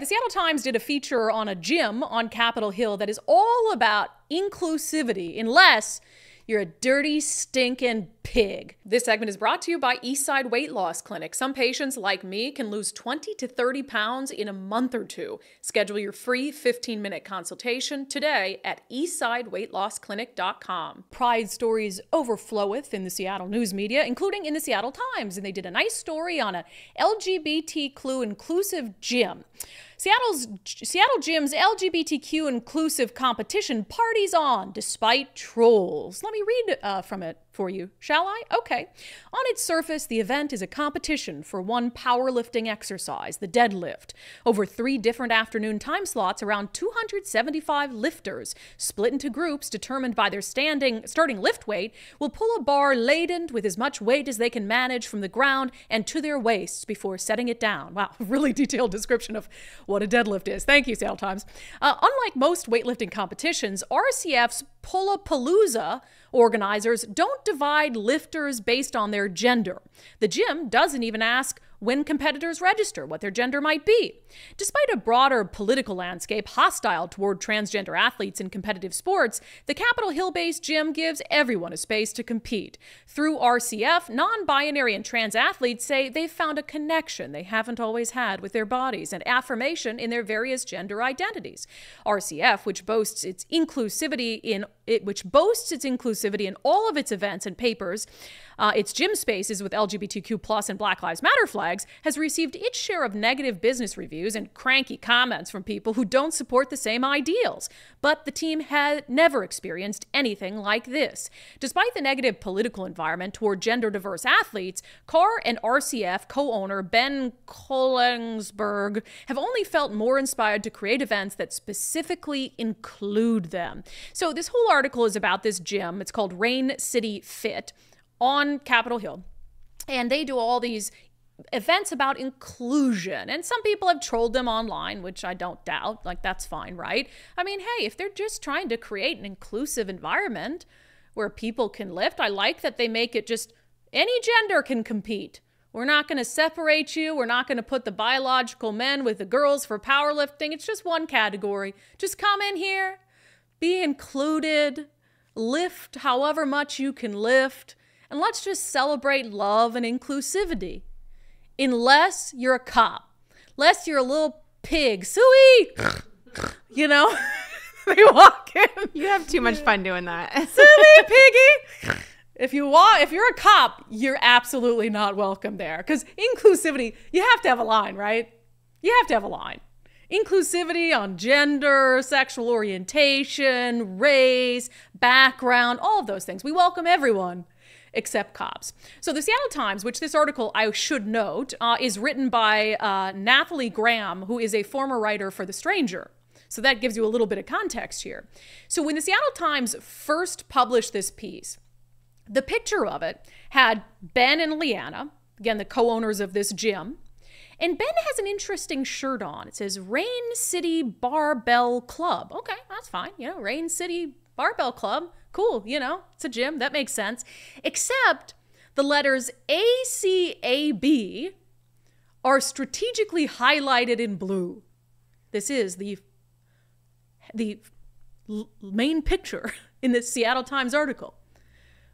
the Seattle Times did a feature on a gym on Capitol Hill that is all about inclusivity, unless you're a dirty, stinking pig. This segment is brought to you by Eastside Weight Loss Clinic. Some patients, like me, can lose 20 to 30 pounds in a month or two. Schedule your free 15-minute consultation today at eastsideweightlossclinic.com. Pride stories overfloweth in the Seattle news media, including in the Seattle Times, and they did a nice story on a LGBTQ inclusive gym. Seattle Gym's LGBTQ inclusive competition parties on despite trolls. Let me read from it for you, shall I? Okay. On its surface, the event is a competition for one powerlifting exercise, the deadlift. Over 3 different afternoon time slots, around 275 lifters, split into groups determined by their starting lift weight, will pull a bar laden with as much weight as they can manage from the ground and to their waists before setting it down. Wow, really detailed description of what a deadlift is. Thank you, Seattle Times. Unlike most weightlifting competitions, RCF's Pullapalooza organizers don't divide lifters based on their gender. The gym doesn't even ask when competitors register what their gender might be. Despite a broader political landscape hostile toward transgender athletes in competitive sports, the Capitol Hill-based gym gives everyone a space to compete. Through RCF, non-binary and trans athletes say they've found a connection they haven't always had with their bodies and affirmation in their various gender identities. RCF, which boasts its inclusivity in all of its events and papers, its gym spaces with LGBTQ+ and Black Lives Matter flags, has received its share of negative business reviews and cranky comments from people who don't support the same ideals. But the team had never experienced anything like this. Despite the negative political environment toward gender-diverse athletes, CAR and RCF co-owner Ben Kollungsberg have only felt more inspired to create events that specifically include them. So this whole article is about this gym. It's called Rain City Fit on Capitol Hill. And they do all these events about inclusion. And some people have trolled them online, which I don't doubt. Like, that's fine, right? I mean, hey, if they're just trying to create an inclusive environment where people can lift, I like that they make it just any gender can compete. We're not going to separate you. We're not going to put the biological men with the girls for powerlifting. It's just one category. Just come in here, be included, lift however much you can lift, and let's just celebrate love and inclusivity. Unless you're a cop. Unless you're a little pig. Suey! You know? They walk in. You have too much fun doing that. Suey, piggy! If you're a cop, you're absolutely not welcome there. Because inclusivity, you have to have a line, right? You have to have a line. Inclusivity on gender, sexual orientation, race, background, all of those things. We welcome everyone except cops. So the Seattle Times, which this article, I should note, is written by Nathalie Graham, who is a former writer for The Stranger. So that gives you a little bit of context here. So when the Seattle Times first published this piece, the picture of it had Ben and Leanna, again, the co-owners of this gym. And Ben has an interesting shirt on. It says Rain City Barbell Club. Okay, that's fine. You know, Rain City Barbell Club. Cool, you know, it's a gym. That makes sense. Except the letters ACAB are strategically highlighted in blue. This is the main picture in the Seattle Times article.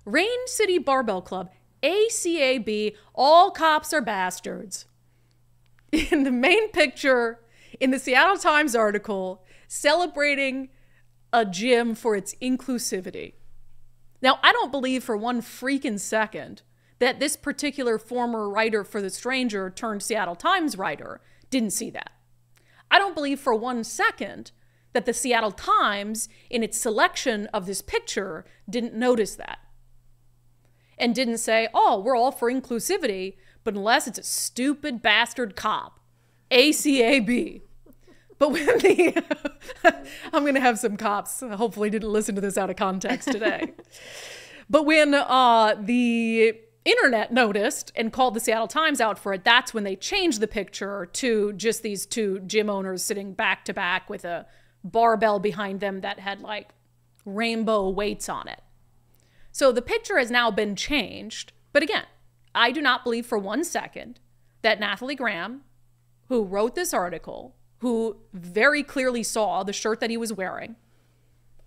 Rain City Barbell Club, ACAB, all cops are bastards. In the main picture in the Seattle Times article, celebrating a gym for its inclusivity. Now, I don't believe for one freaking second that this particular former writer for The Stranger turned Seattle Times writer didn't see that. I don't believe for one second that the Seattle Times, in its selection of this picture, didn't notice that. And didn't say, oh, we're all for inclusivity, but unless it's a stupid bastard cop. ACAB. But when I'm going to have some cops, hopefully didn't listen to this out of context today. But when the internet noticed and called the Seattle Times out for it, that's when they changed the picture to just these two gym owners sitting back to back with a barbell behind them that had like rainbow weights on it. So the picture has now been changed. But again, I do not believe for one second that Nathalie Graham, who wrote this article, who very clearly saw the shirt that he was wearing.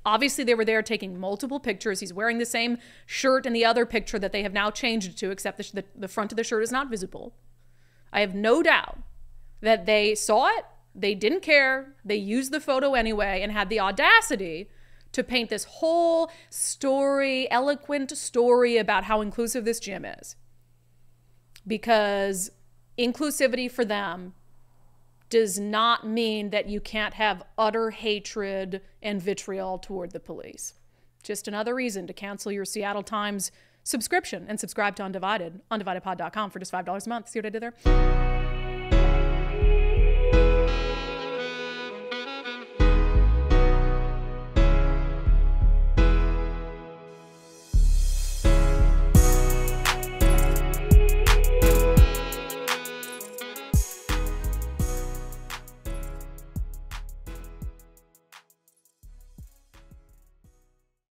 Obviously, they were there taking multiple pictures. He's wearing the same shirt in the other picture that they have now changed to, except the front of the shirt is not visible. I have no doubt that they saw it, they didn't care, they used the photo anyway, and had the audacity to paint this whole story, eloquent story about how inclusive this gym is. Because inclusivity for them does not mean that you can't have utter hatred and vitriol toward the police. Just another reason to cancel your Seattle Times subscription and subscribe to Undivided, undividedpod.com for just $5 a month. See what I did there?